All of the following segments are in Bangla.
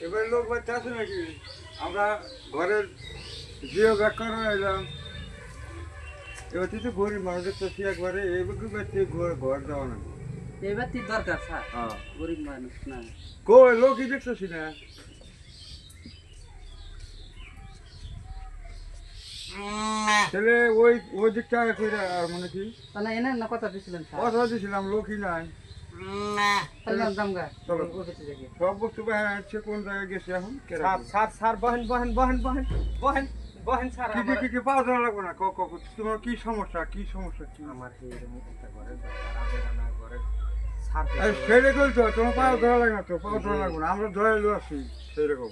এবার লোক বাচ্চা আছে নাকি? আমরা ঘরের জিও ব্যাক করে এলাম। এবার তুই তো গরিব মানুষ দেখতেছি একবারে এইবার ঘর দেওয়া না। এবার তুই দরকার স্যার, গরিব মানুষ না কই লোকই দেখতেছি না। তাহলে ওই দিকটা কইরা আর মানে কি তাহলে এনে না কথা দিছিলেন স্যার, কথা দিছিলাম লোকই নাই। তাহলে দামগা চলো। ও বেঁচে যাবে। সব বস্তু বাইরে আছে, কোন জায়গায় গেছে এখন? স্যার বহেন স্যার। কি পাওয়া যাওয়া লাগবে না। তোমার কি সমস্যা কি? আমার এইরকম একটা ঘরে দরকার, আবেদনা ঘরে স্যার সেটা বলছো, তোমার পাওয়া ধরা লাগবে না তো, পাওয়া ধরা লাগবে না, আমরা ধরে লো আসছি সেরকম।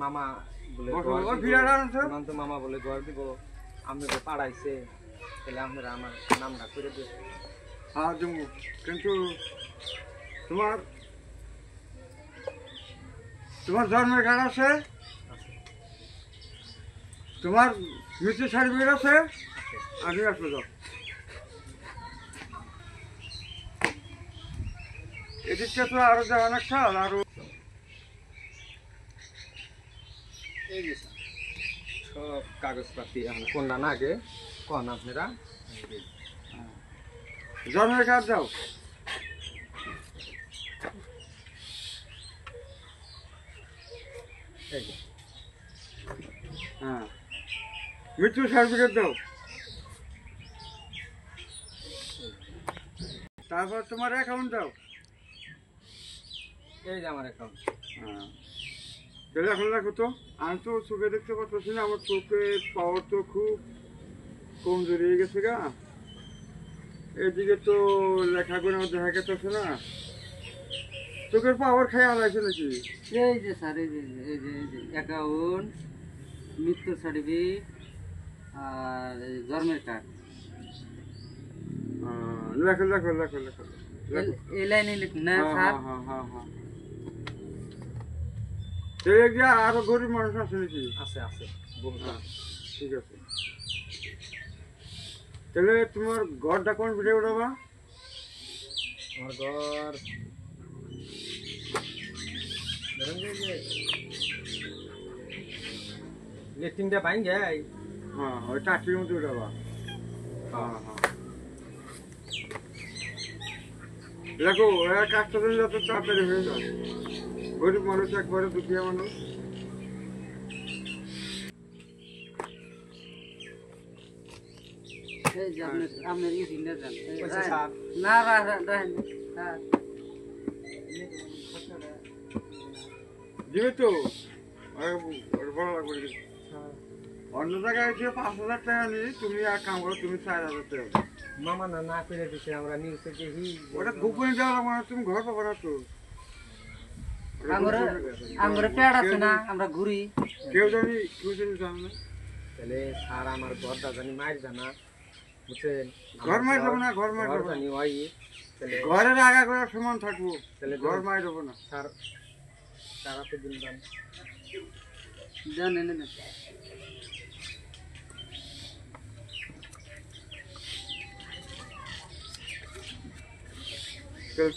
মামা বলে তো মামা বলে ঘর দিব, আমাদের পাড়াইছে, তাহলে আপনারা আমার নামটা করে দিন। হ্যাঁ দেবো, কিন্তু তোমার জন্মের কার্ড আছে? তোমার মৃত্যু সার্টিফিকেট আছে? আমি আসবো যাও। এদিকটা তো আরো যাওয়া না খাল আরো। এই যে সব কাগজপাতি কোনটা না আগে কোন আপনারা জন্মের কার্ড দাও। হ্যাঁ, মৃত্যু সার্টিফিকেট দাও। তারপর তোমার অ্যাকাউন্ট দাও। এই যে আমার অ্যাকাউন্ট। হ্যাঁ, তাহলে এখন দেখো তো, আমি তো চোখে দেখতে পাচ্ছি না, আমার চোখের পাওয়ার তো খুব কমজোরি হয়ে গেছে গা। এদিকে তো লেখাগুলো দেখা গেছে না, চোখের পাওয়ার খেয়ে হারাইছে নাকি? এই যে স্যার, এই যে অ্যাকাউন্ট, মৃত্যু সার্টিফিকেট আর জন্মের কার্ড। লেখো লেখো লেখো লেখো। এই লাইনে লিখুন না স্যার। আরো গরিব মানুষ আছে নাকি? আছে আছে, ঠিক আছে। তাহলে তোমার ঘরটা কোন ভিডিও উঠাবা? আমার ঘর লেট্রিনটা পাইন যাই। হ্যাঁ, ওই টাটির মধ্যে উঠাবা। হ্যাঁ হ্যাঁ, দেখো ওরা কাজটা দিলে যত তাড়াতাড়ি হয়ে যায়। গরিব মানুষ একবারে দুঃখিয়া মানুষ। এই যে আপনার ইউটিউবে যান না রাখেন স্যার, দিবে তো ভালো লাগবে। অন্য জায়গায় যে 5,000 টাকা নিয়ে তুমি আর কাম করো, তুমি 4,000 টাকা। মামা না না করে দিচ্ছে, আমরা নিউজে দেখি ওটা গোপনে যাওয়া লাগবে না, তুমি ঘর পাবো না তো। আমরা পেড় আছে না, আমরা ঘুরি। কেউ জানি জানো না। তাহলে স্যার আমার ঘরটা জানি মার জানা, বুঝছেন? ঘর মার দেবো না, ঘর মার দেবো না। জানি হয় ঘরের আগা করে সমান থাকবো, তাহলে ঘর মার দেবো না। স্যার সারা তো দিন জানেন না।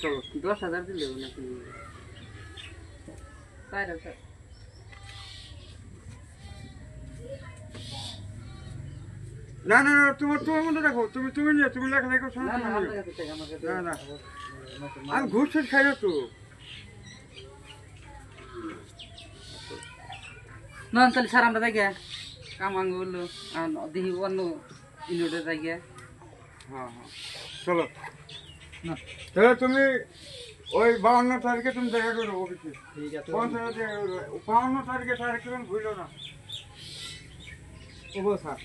চলো 10,000 দিলে নাকি? না না না, তোমার মধ্যে রাখো, তুমি নিয়ে তুমি লেখা লেখো। না না, আমি ঘুষ টুস খাই না তো। না তাহলে স্যার আমরা যাই কাম আঙ্গ বললো দেখি অন্য ইউনিটে যাই। হ্যাঁ হ্যাঁ, চলো। তাহলে তুমি ওই 52 তারিখে তুমি দেখা করো অফিসে। ঠিক আছে, 52 তারিখে তারিখ ভুলো না। ও স্যার।